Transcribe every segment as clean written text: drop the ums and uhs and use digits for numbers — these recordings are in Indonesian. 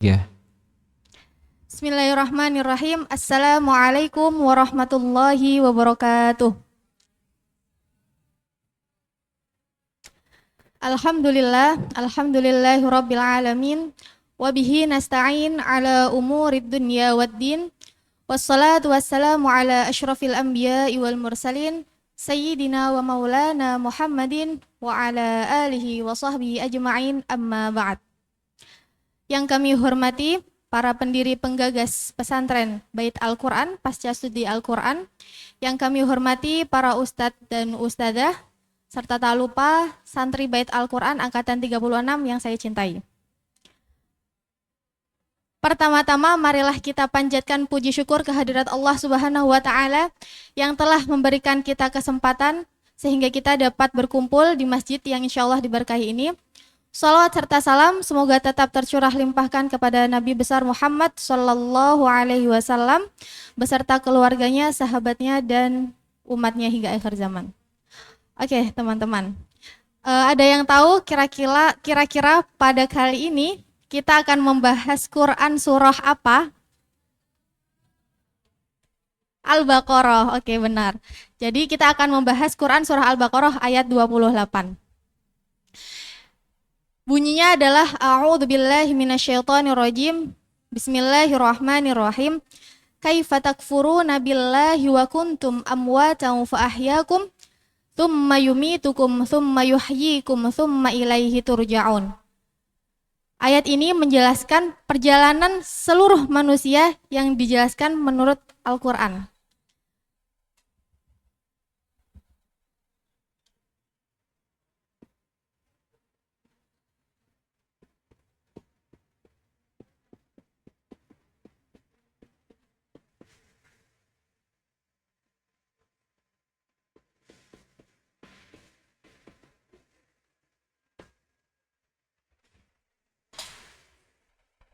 Ya, Bismillahirrahmanirrahim. Assalamualaikum warahmatullahi wabarakatuh. Alhamdulillahirabbil alamin. Wabihi nasta'in ala umurid dunya waddin. Wassalatu wassalamu ala asyrafil anbiya'i wal mursalin. Sayyidina wa maulana Muhammadin wa ala alihi wa sahbihi ajma'in, amma ba'd. Yang kami hormati para pendiri penggagas pesantren Bait Al-Quran, Pasca Studi Al-Quran. Yang kami hormati para ustadz dan ustadzah, serta tak lupa santri Bait Al-Quran Angkatan 36 yang saya cintai. Pertama-tama marilah kita panjatkan puji syukur kehadirat Allah Subhanahu wa Ta'ala yang telah memberikan kita kesempatan sehingga kita dapat berkumpul di masjid yang insya Allah diberkahi ini. Salawat serta salam semoga tetap tercurah limpahkan kepada Nabi besar Muhammad Sallallahu Alaihi Wasallam beserta keluarganya, sahabatnya, dan umatnya hingga akhir zaman. Oke, teman-teman. Ada yang tahu kira-kira pada kali ini kita akan membahas Quran surah apa? Al-Baqarah. Oke, benar. Jadi kita akan membahas Quran surah Al-Baqarah ayat 28. Bunyinya adalah A'udzubillahi minasyaitonirrajim. Bismillahirrahmanirrahim. Kaifa takfuruna billahi wa kuntum amwatan fa ahyakum thumma yumitukum thumma yuhyikum thumma ilaihi turja'un. Ayat ini menjelaskan perjalanan seluruh manusia yang dijelaskan menurut Al-Quran.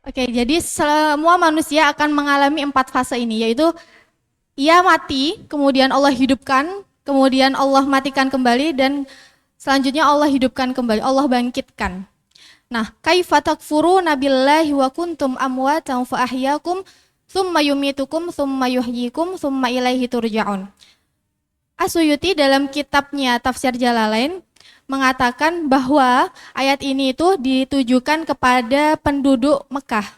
Oke, jadi semua manusia akan mengalami 4 fase ini, yaitu ia mati, kemudian Allah hidupkan, kemudian Allah matikan kembali, dan selanjutnya Allah hidupkan kembali, Allah bangkitkan. Nah, kaifa takfuruna billahi wa kuntum amwatan fa ahyakum thumma yumitukum thumma yuhyikum thumma ilaihi turja'un. As-Suyuti dalam kitabnya Tafsir Jalalain mengatakan bahwa ayat ini itu ditujukan kepada penduduk Mekah.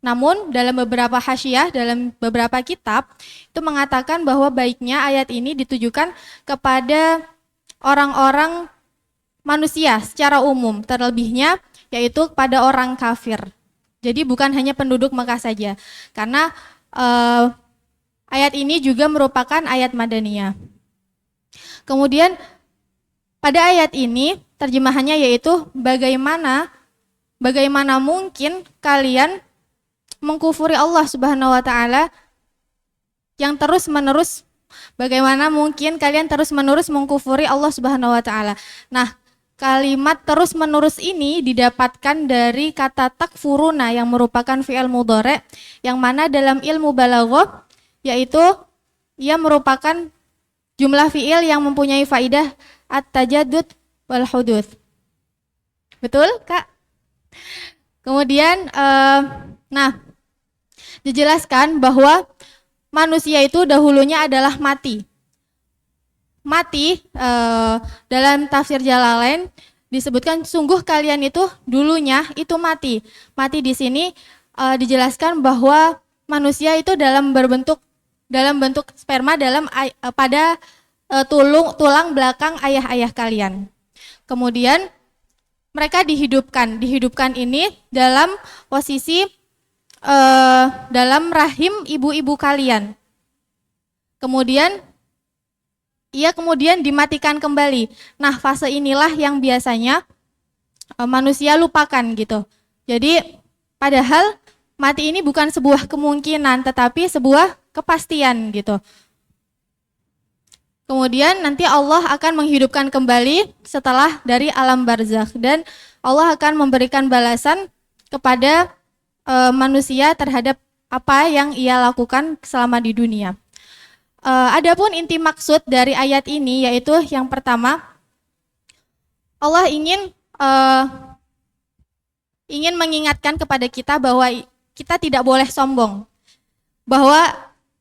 Namun dalam beberapa hasyiah, dalam beberapa kitab itu mengatakan bahwa baiknya ayat ini ditujukan kepada orang-orang manusia secara umum, terlebihnya yaitu kepada orang kafir. Jadi bukan hanya penduduk Mekah saja, karena ayat ini juga merupakan ayat Madaniyah. Kemudian pada ayat ini terjemahannya yaitu bagaimana mungkin kalian mengkufuri Allah Subhanahu wa Ta'ala yang terus-menerus, bagaimana mungkin kalian terus-menerus mengkufuri Allah Subhanahu wa Ta'ala. Nah, kalimat terus-menerus ini didapatkan dari kata takfuruna yang merupakan fi'il mudhari' yang mana dalam ilmu balaghah yaitu ia merupakan jumlah fi'il yang mempunyai faidah at-tajaddud wal huduts. Betul, Kak? Kemudian dijelaskan bahwa manusia itu dahulunya adalah mati. Mati dalam tafsir Jalalain disebutkan sungguh kalian itu dulunya itu mati. Mati di sini dijelaskan bahwa manusia itu dalam bentuk sperma pada tulang belakang ayah-ayah kalian. Kemudian mereka dihidupkan ini dalam posisi dalam rahim ibu-ibu kalian. Kemudian ia kemudian dimatikan kembali. Nah, fase inilah yang biasanya manusia lupakan gitu. Jadi padahal mati ini bukan sebuah kemungkinan, tetapi sebuah kepastian gitu. Kemudian nanti Allah akan menghidupkan kembali setelah dari alam barzakh, dan Allah akan memberikan balasan kepada manusia terhadap apa yang ia lakukan selama di dunia. Adapun inti maksud dari ayat ini yaitu yang pertama, Allah ingin ingin mengingatkan kepada kita bahwa kita tidak boleh sombong. Bahwa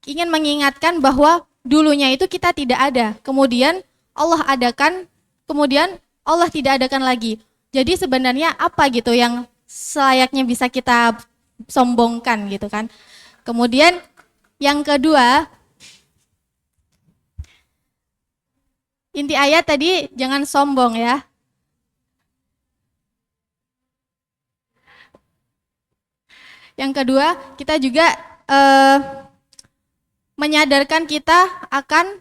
ingin mengingatkan bahwa dulunya itu kita tidak ada. Kemudian Allah adakan, kemudian Allah tidak adakan lagi. Jadi sebenarnya apa gitu yang selayaknya bisa kita sombongkan gitu kan. Kemudian yang kedua, inti ayat tadi jangan sombong ya. Yang kedua, kita juga menyadarkan kita akan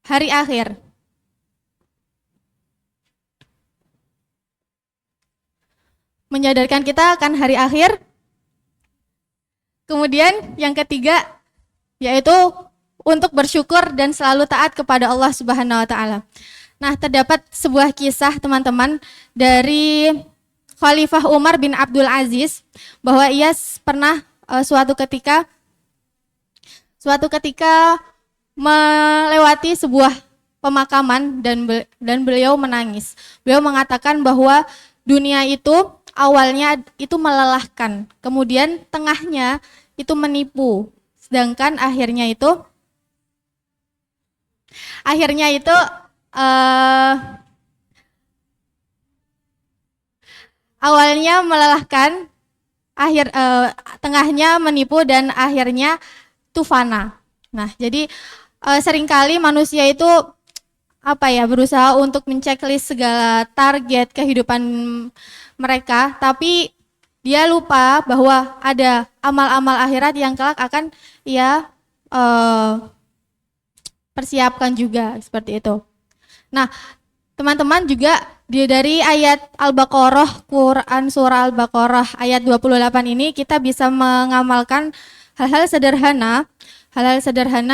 hari akhir. Menyadarkan kita akan hari akhir. Kemudian yang ketiga yaitu untuk bersyukur dan selalu taat kepada Allah Subhanahu wa taala. Nah, terdapat sebuah kisah teman-teman dari Khalifah Umar bin Abdul Aziz bahwa ia pernah suatu ketika melewati sebuah pemakaman dan beliau menangis. Beliau mengatakan bahwa dunia itu awalnya itu melelahkan, kemudian tengahnya itu menipu, sedangkan akhirnya itu awalnya melelahkan, tengahnya menipu dan akhirnya tufana. Nah, jadi seringkali manusia itu berusaha untuk menceklis segala target kehidupan mereka, tapi dia lupa bahwa ada amal-amal akhirat yang kelak akan ia persiapkan juga seperti itu. Nah, teman-teman juga dari ayat Al-Baqarah, Quran surah Al-Baqarah ayat 28 ini kita bisa mengamalkan hal-hal sederhana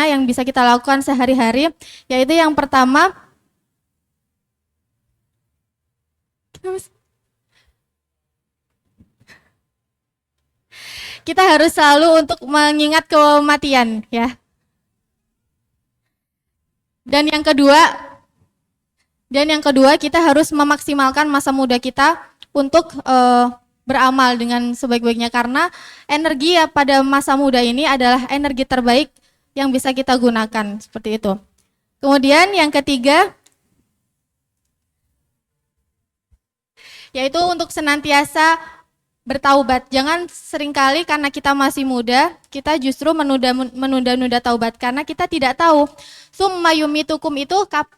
yang bisa kita lakukan sehari-hari, yaitu yang pertama kita harus selalu untuk mengingat kematian ya. Dan yang kedua kita harus memaksimalkan masa muda kita untuk beramal dengan sebaik-baiknya, karena energi pada masa muda ini adalah energi terbaik yang bisa kita gunakan seperti itu. Kemudian yang ketiga yaitu untuk senantiasa bertaubat. Jangan seringkali karena kita masih muda, kita justru menunda-nunda taubat karena kita tidak tahu summa yumitukum itu kapan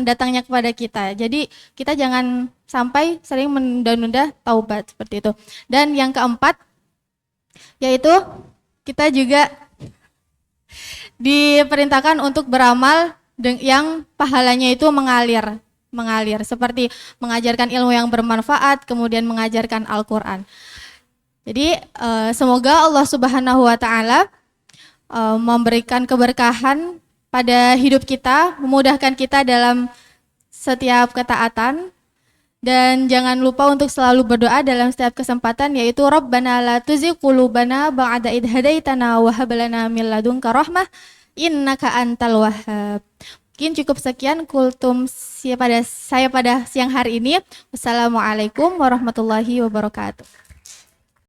datangnya kepada kita. Jadi kita jangan sampai sering menunda-nunda taubat seperti itu. Dan yang keempat yaitu kita juga diperintahkan untuk beramal yang pahalanya itu mengalir seperti mengajarkan ilmu yang bermanfaat, kemudian mengajarkan Al-Qur'an. Jadi semoga Allah Subhanahu wa taala memberikan keberkahan pada hidup kita, memudahkan kita dalam setiap ketaatan, dan jangan lupa untuk selalu berdoa dalam setiap kesempatan, yaitu Rabbana la tuzigh qulubana ba'da idh hadaitana wa hab lana min ladunka rahmah innaka antal wahhab. Mungkin cukup sekian kultum saya pada siang hari ini. Wassalamualaikum warahmatullahi wabarakatuh.